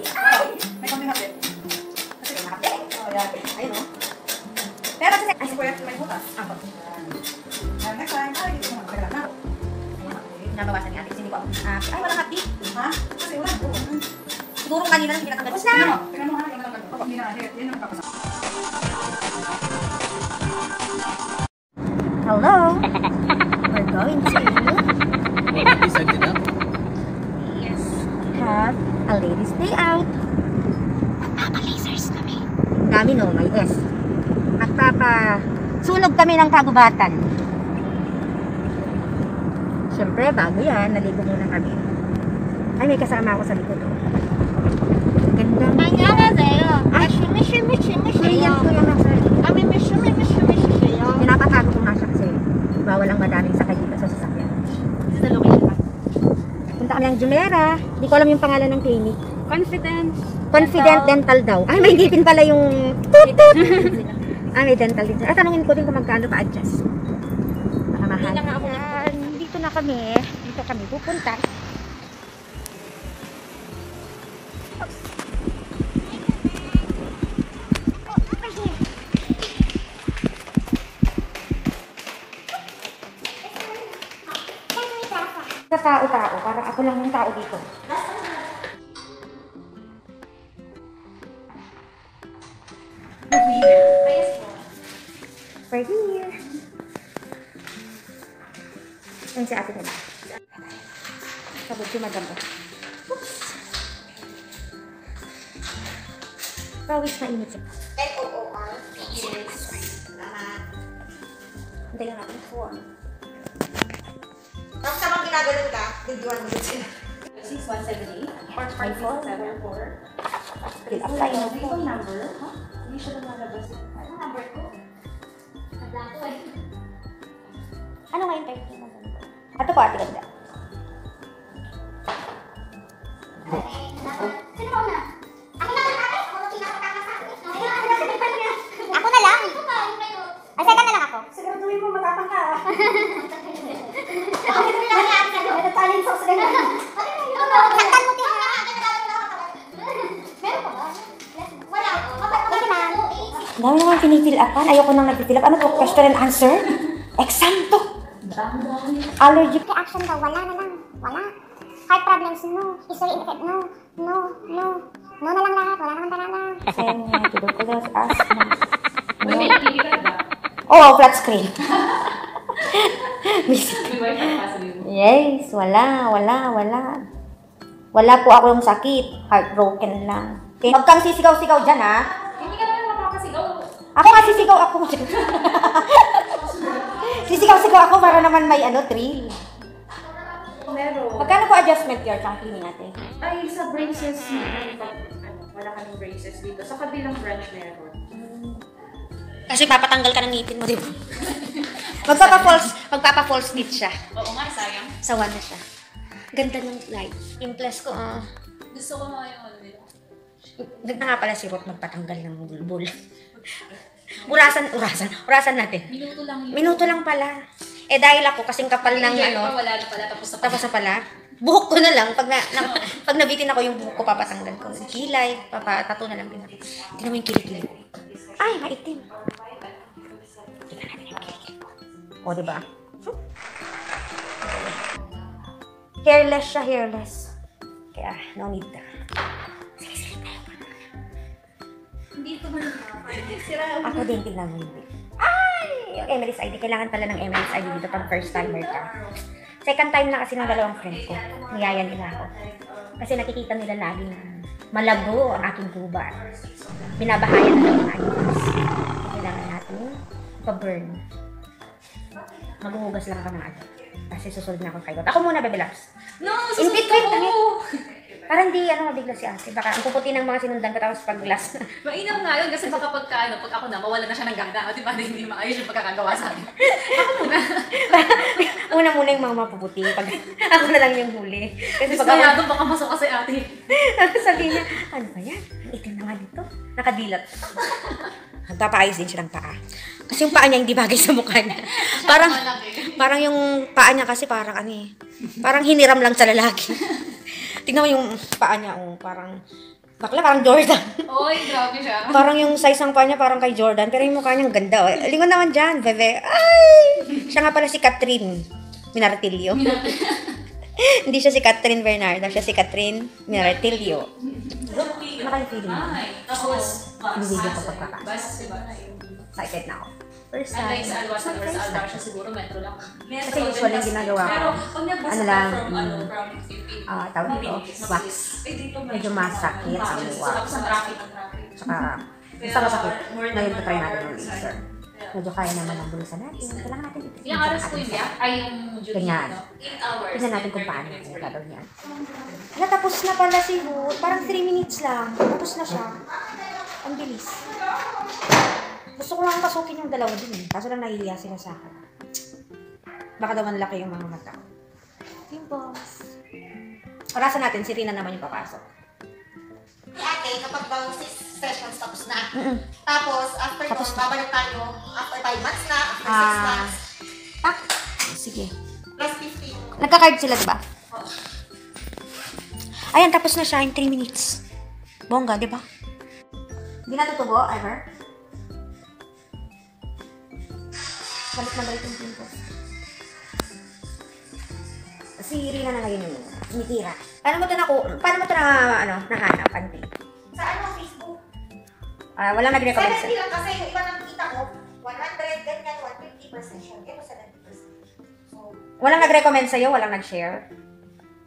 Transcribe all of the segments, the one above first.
Ay! May kami hapit. Kasi may hapit. Oh, yan. Ayun, no? Pero kasi, ay, may butas. Ako. Next time, ay, dito mo. Kailan na. Nabawasan ni ate. Hindi ko ako. Ay, walang hapdi. Ha? Kasi wala. Siguro kanina lang pinatanggal. Basta! Tingnan mo, yung lang. Hindi na, yan ang kapasa. Hello! We're going to yes, have a ladies day out. Magpapa-lasers kami. Kami no, may S. Magpapa-sunog kami ng kagubatan. Siyempre, bago yan, naligo muna kami. Ay, may kasama ako sa likod. Ganda. 안녕하세요. Ay, Korean ko yung nasa. Pinapatago ko nga siya kasi bawal ang madaling sakay dito sa sasakyan. This is the location. Punta kami ng Jumeirah. Hindi ko alam yung pangalan ng clinic. Confident Dental daw. Ay, may ngipin pala yung tut-tut. May dental din. Tanungin ko din kung magkano pa-adjust. Baka mahal. Dito na kami. Dito kami pupunta. Sa tao-tao. Parang ako lang yung tao dito. We're here. Ayun si ate nila. Sabot si madam. Oops. Pawis na init siya. F-O-O-R. Hintayin natin. Tapos habang ginagano'n ka, videoan mo sila. 6178 or 5674. Fill up tayo. Phone number. Hindi siya lumalabas. Ano number ko? Naglato eh. Ano nga yung 13 November? Ato po ate ganda. Sino ba una? Ako na lang ate. Ako na lang. Ay, second na lang ako. Siguraduhin mo matapang ka. Ako na lang ate. Ito talent sauce rin. Saktan mo din ha. Meron pa ba? Wala. Sige ma'am. Ang dami naman pinifill upan. Ayoko nang nagpifill up. Ano to? Question and answer? Exam to. Allergic. Reaction daw, wala na lang. Wala. Heart problems, no. History infect, no. No. No na lang lahat. Wala naman talaga. Senya, tuberculosis, asthma. May nakikita ka ba? Oh, flat screen. May wifi pa sa mo. Yes, wala. Wala po ako yung sakit. Heartbroken lang. Okay, huwag kang sisigaw-sigaw dyan, ha? Hindi ka naman makakasigaw. Ako nga sisigaw ako. Sisigaw-sigaw ako para naman may thrill. Meron. Magkano po adjustment yun sa cleaning natin? Ay, sa braces wala ka ng braces dito. Sa kabilang branch meron. Kasi papatanggal ka ng ngipin mo, di ba? Magpapa-false teeth siya. Oo nga, sayang. Sawa na siya. Ganda ng light. Imples ko, Gusto ko nga yung nila. Ganda nga pala si Ruth magpatanggal ng bulbul. Urasan natin. Minuto lang pala. Dahil ako kasing kapal ng Wala na pala, tapos na pala. Buhok ko na lang. Pag nabitin ako yung buhok ko, papatanggal ko. Kilay, papatato na lang din ako. Tingnan mo yung kilikili. Ay, maitim. Tingnan natin yung kilikili ko. O, diba? Hairless siya, hairless. Kaya, no need na. Sige, tayo. Hindi ito man Ako din, tingnan mo yun. Ay! Yung Emily's ID. Kailangan pala ng Emily's ID dito pag first timer ka. Second time na kasi ng dalawang friend ko. Niyaya nila ako. Kasi nakikita nila lagi na malago ang aking gubat. Binabahayan na ng mga items. Kailangan natin pa-burn. Maghuhugas lang ako ng kasi susunod na ako kay Dot. Ako muna, Bebe Labs. No, In between, ako! parang di, mabigla si ate. Baka ang puputi ng mga sinundan ko tapos pag-glass. Mainam nga yun kasi baka pag ako na, mawala na siya ng gana. O diba, hindi maayos yung pagkakagawa sa akin. Ako muna. Una yung mga mapuputi. Pag ako na lang yung huli. Kasi Mas pag ako, mayado baka masok kasi ate. sabi niya, ano ba yan? Ang itim na nga dito. Nakadilat. Nagpapaayos din siya ng paa. Kasi yung paa niya hindi bagay sa mukha niya. Parang yung paa niya kasi parang parang hiniram lang sa lalaki. Tingnan mo yung paa niya, parang Bakla, parang Jordan. Oy, grabe siya. Parang yung size ng paa niya parang kay Jordan, pero yung mukha niya ang ganda. Oh. Lingon naman dyan, bebe. Ay! Siya nga pala si Catherine Minartillo. Hindi siya si Catherine Bernardo, siya si Catherine Minartillo. Ano kayong feeling mo? Ay, tapos, Binibigyan ko pagkakain. bus, diba? Excited na ako. First Unlike time. sa Alwasan or sa Alvar siya siguro, metro lang. Kasi usually yung ginagawa ko, Pero, pag nagbasa ano ka lang, from, from 15, tawag dito, wax. Medyo masakit ang wax. Tapos ang traffic. Tsaka, basta masakit. Ngayon ko try natin yung laser. Medyo kaya naman ang bulusan natin. Kailangan natin ito. Ilang oras po yun, yeah? Ay, yung duty, Ganyan. no? 8 hours. Tignan natin kung paano yung gagawin yan. Ala, tapos na pala si Hoot. Parang 3 minutes lang. Tapos na siya. Ang bilis. Gusto ko lang pasukin yung dalawa din eh. Kaso lang nahihiya sila sa akin. Baka daw manlaki yung mga mata ko. Yung boss. Orasan natin, si Rina naman yung papasok. Si ate, kapag daw 6 sessions tapos na. Tapos, after Tapos nun, babalik tayo after 5 months na, after 6 Ah. months, Sige. plus 15. Nagka-card sila, diba? Ayan, tapos na siya in 3 minutes. Bongga, diba? Hindi natutubo, ever? Balik na balik yung pimples. Si Rina na ngayon yung tumitira. Paano mo ito nahanap, Auntie? Sa ano, Facebook? Walang nag-recommend 70 sa'yo. lang kasi yung iba nakikita ko, 100, ganyan, 150% siya. Ito 70%. So, Walang nag-recommend sa'yo, walang nag-share.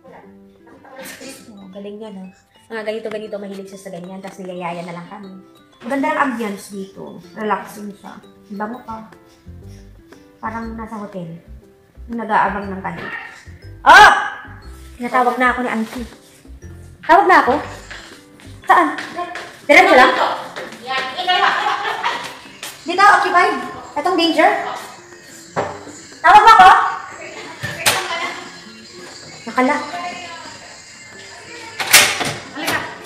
wala. Nakita ko lang sa Facebook. Oh, galing yan, no? Mga ganito-ganito, mahilig siya sa ganyan, tapos niyayaya na lang kami. Maganda ang ambience dito. Relaxing siya. Bango pa. Parang nasa hotel. Yung nag-aabang ng kanin. Oh! Tinatawag na ako ni Auntie. Tawag na ako? Saan? Diretso lang? Yan. Kaya, Dito, occupied. Itong danger. Tawag mo ako? Nakala.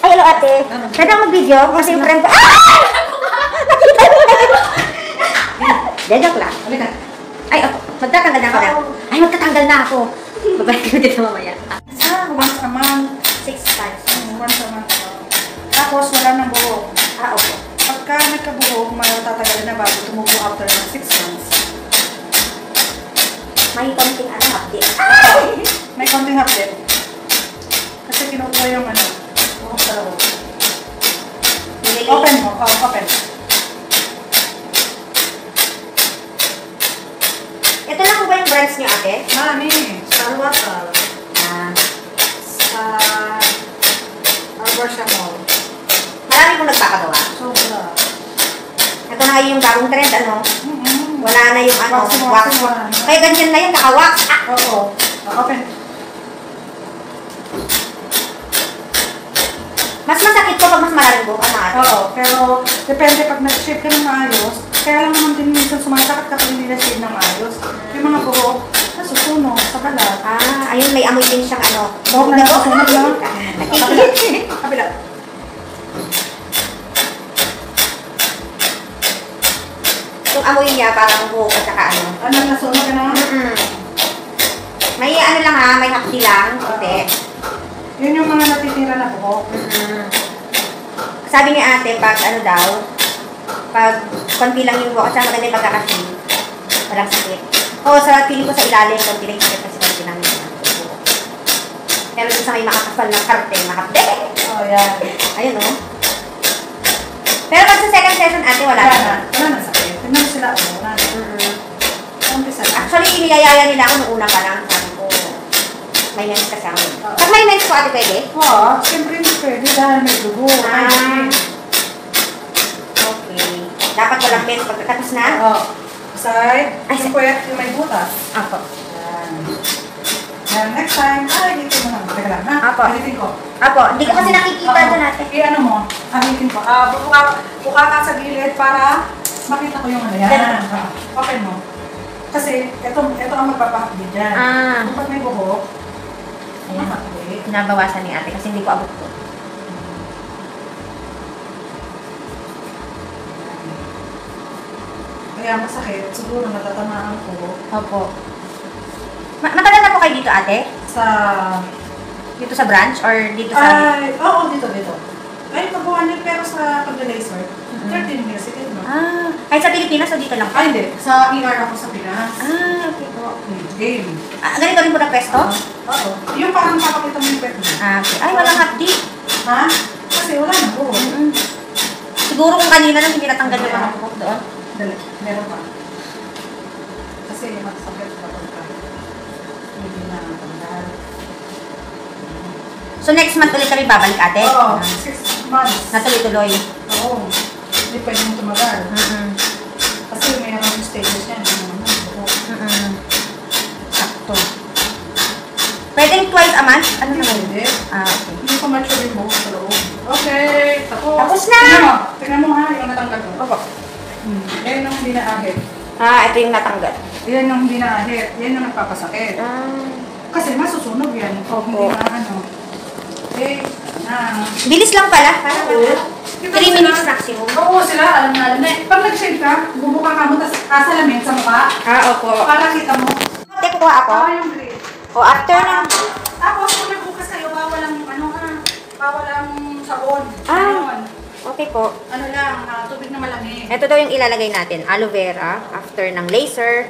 Ay, hello ate. Pwede ako mag-video kasi yung friend ko. Ah! Nakita mo na. Joke lang. Ay, magtatanggal na ako na. Ay, magtatanggal na ako. Babalik ko dito mamaya. Once a month. 6 times. Once a month. Tapos wala nang buhok. Okay. Pagka nagkabuhok, matatagal na bago tumubo after ng 6 months. May konting update. Ay! May konting update. Kasi kinukuha yung buhok sa loob. Open mo. Oh, open. Ito lang po ba yung brands niyo, ate? Mami, sa Alwasan. Sa Alwasan Mall. Marami pong nagpapagawa. Sobra. Ito na yung bagong trend, ano? Wala na yung Wax. wax. Kaya ganyan na yun, naka-wax. Ah! Oo. Open. Mas masakit ko pag mas maraming buhok, ano ate? Oo, pero depende pag nag-shape ka ng maayos. Kaya lang naman din minsan sumasakit ka pag hindi na-shape ng maayos. Yung mga buhok, nasusunog sa balat. Ayun, may amoy din siyang Buhok na nasusunog lang. Nakikita. Kabila. Yung amoy niya, parang buhok at saka ano. Ano, nasunog ka na? May lang ha, may hapdi lang. Kunti. Yun yung mga natitira na buhok. Sabi ni ate, pag pag konti lang yung buhok, at saka maganda yung pagkakashave. Walang sakit. Oo, sa feeling ko sa ilalim, konti lang yung sakit kasi konti lang yung buhok. Pero dun sa may makakapal na karte, makapde. Oh, yan. Ayun o. Pero pag sa second session, ate, wala Wala na. na. Wala na sakit. Tignan mo sila. Wala na. Umpisa na. Actually, iniyayaya nila ako nung una pa lang. Sabi ko, may mens kasi ako. Pag may mens ko, ate, pwede? Oo, siyempre hindi pwede dahil may dugo. Okay. Dapat walang mens pagkatapos na? Oo. Side. Ay, Yung pwede yung may butas. Apo. Yan. Yan, next time. Hitin mo lang. Teka lang, ha? Apo. Hitin ko. Apo, hindi ko kasi nakikita Oo. doon natin. I-ano mo? Hitin ko. Buka ka sa gilid para makita ko yung ano yan. Ganun. Open mo. Kasi ito ang magpapahakdi dyan. Kapag may buhok, Ayan. mahakdi. Nabawasan ni ate kasi hindi ko abot ko. Kaya masakit. Siguro natatamaan ko Opo. Matagal na po kayo dito, ate? sa... Dito sa branch or dito sa... Ay, oo, dito. Ay, Kahit sa Pilipinas o dito lang po? Ay, hindi. Sa ER ako sa Pinas. Okay po. Game. Ganito rin po na pwesto? Oo. Yung parang papakita mo yung pet mo. Okay. Ay, walang hapdi. Ha? Kasi wala na po. Siguro kung kanina nang hindi natanggal yung mga bukok doon. Dali. Meron pa. Kasi magsakit kapag ka. Hindi na natanggal. So next month ulit kami babalik ate? Oo. 6 months. Natuloy-tuloy. Oo. Hindi pwede mo tumagal. Mm-mm. Kasi may naman stages yan. Mm-mm. Sakto. Pwedeng twice a month? Ano naman? Hindi. Okay. Hindi ko mature yung buhok sa loob. Okay. Tapos na! Tingnan mo ha. Yung natanggal ko. Opo. Yan yung hindi na-ahit. Ito yung natanggal. Yan yung hindi na-ahit. Yan yung nagpapasakit. Kasi masusunog yan. Opo. Hindi na ano. Eh, Bilis lang pala. Parang 3 minutes maximum. Oo sila, alam na alam na. Pag nag-shave ka, bumuka ka mo, tapos salamin sa mukha. Opo. Para kita mo. Ate, kukuha ako. Yung green. O, after na. Tapos kung nagbukas kayo, bawal ang ano ha, bawal ang sabon. Ah. Okay po. Ano lang, tubig na malamig. Ito daw yung ilalagay natin. Aloe vera, after ng laser.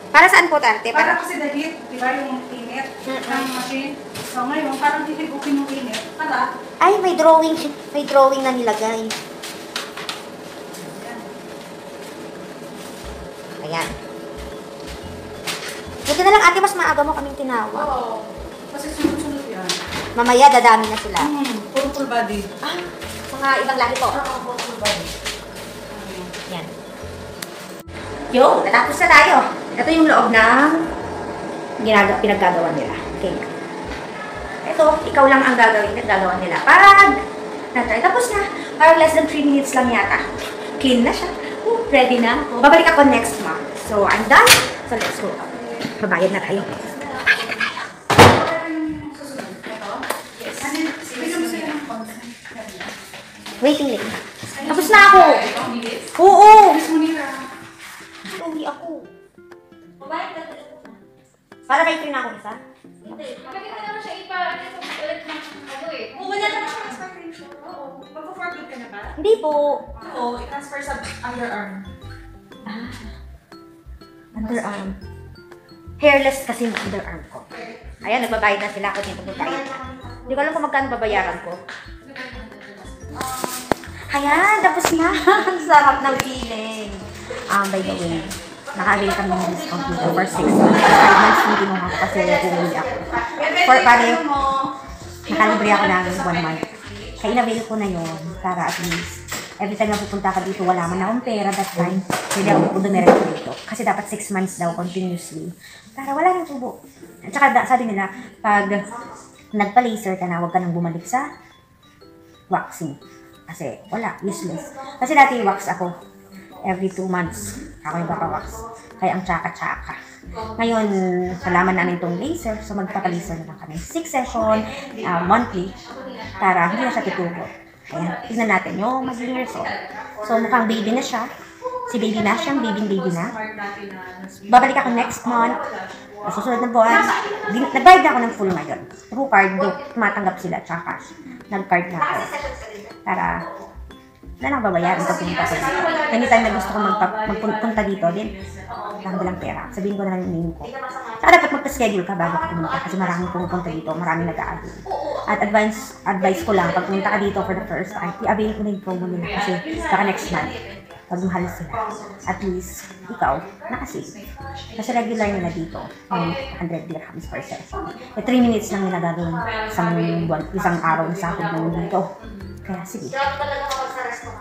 Para saan po, ate? Para kasi the heat, di ba yung init ng machine. So ngayon, parang hihigupin yung init. Para, Ay, may drawing. May drawing na nilagay. Ayan. Buti na lang, ate, mas maaga mo kaming tinawag. oo, kasi sunod-sunod yan. Mamaya, dadami na sila. Puro full body. Mga ibang lahi po. Oo, puro full body. Yan. Yo, natapos na tayo. Ito yung loob ng pinaggagawa nila. Okay. Ito, ikaw lang ang gagawa nila. Pag tapos na, parang less than 3 minutes lang yata. Clean na siya. Ready na ako. Babalik ako next month. So, I'm done. So, let's go. Babayad na tayo. Waiting list. Tapos na ako. Oo. Uwi ako. Para kay Trina ako isa? Bakit mo naman siya ulit ng ano eh? Wala naman siya expiration. Oo. Magpo-forgood ka na ba? Hindi po. Oo, i-transfer sa underarm. Underarm. Hairless kasi yung underarm ko. Ayan, nagbabayad na sila ako dito puntahin. Hindi ko alam kung magkano babayaran ko. Ayan, tapos na. Ang sarap ng feeling. By the way, naka-avail kami ng discount dito for 6 months. 5 months hindi mo ako kasi umuwi ako. For pare, nakalibre ako ng 1 month. Kaya in-avail ko na yun para at least every time na pupunta ka dito, wala man akong pera that time. Pwede ako dumiretso dito. Kasi dapat 6 months daw continuously. Para wala nang tubo. At saka sabi nila, pag nagpa-laser ka na, huwag ka nang bumalik sa waxing. Kasi wala, useless. Kasi dati wax ako. Every 2 months, ako yung papawax. Kaya ang tsaka-tsaka. Ngayon, nalaman namin itong laser. So magpapalaser na lang kami. 6 session, monthly. Para hindi na siya tutubo. Ayan, tignan natin yung magiging result. So, mukhang baby na siya. Si baby na siyang baby na. Babalik ako next month. Susunod na buwan. Nagbayad ako ng full ngayon. Through card, tumatanggap sila, tsaka cash. Nag-card na ako. Para, na lang babayaran pag pumunta ko dito. Anytime na gusto ko magpunta dito din, lang dalang pera. Sabihin ko na lang yung name ko. Saka dapat magpa-schedule ka bago ka pumunta kasi maraming pumupunta dito, maraming nag-a-avail. At advice ko lang, pag pumunta ka dito for the first time, i-avail ko na yung promo nila kasi baka next month, pag mahal sila, at least, ikaw, nakasave. Kasi regular nila dito, 100 dirhams per session. 3 minutes lang nila gagawin isang araw na sahod mo dito. Kaya sige.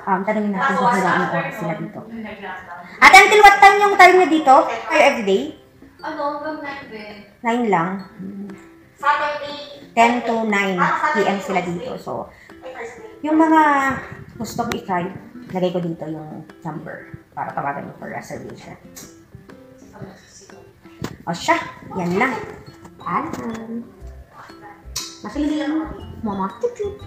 Tanungin natin kung hanggang anong oras sila dito. At until what time yung time nyo dito? Kayo everyday? Ano, hanggang 9 9 lang. 10 to 9 p.m. sila dito. So, yung mga gusto kong i-try, lagay ko dito yung number para tawagan nyo for reservation. O siya, yan lang. Paalam. Makiling. Mama. Tutu.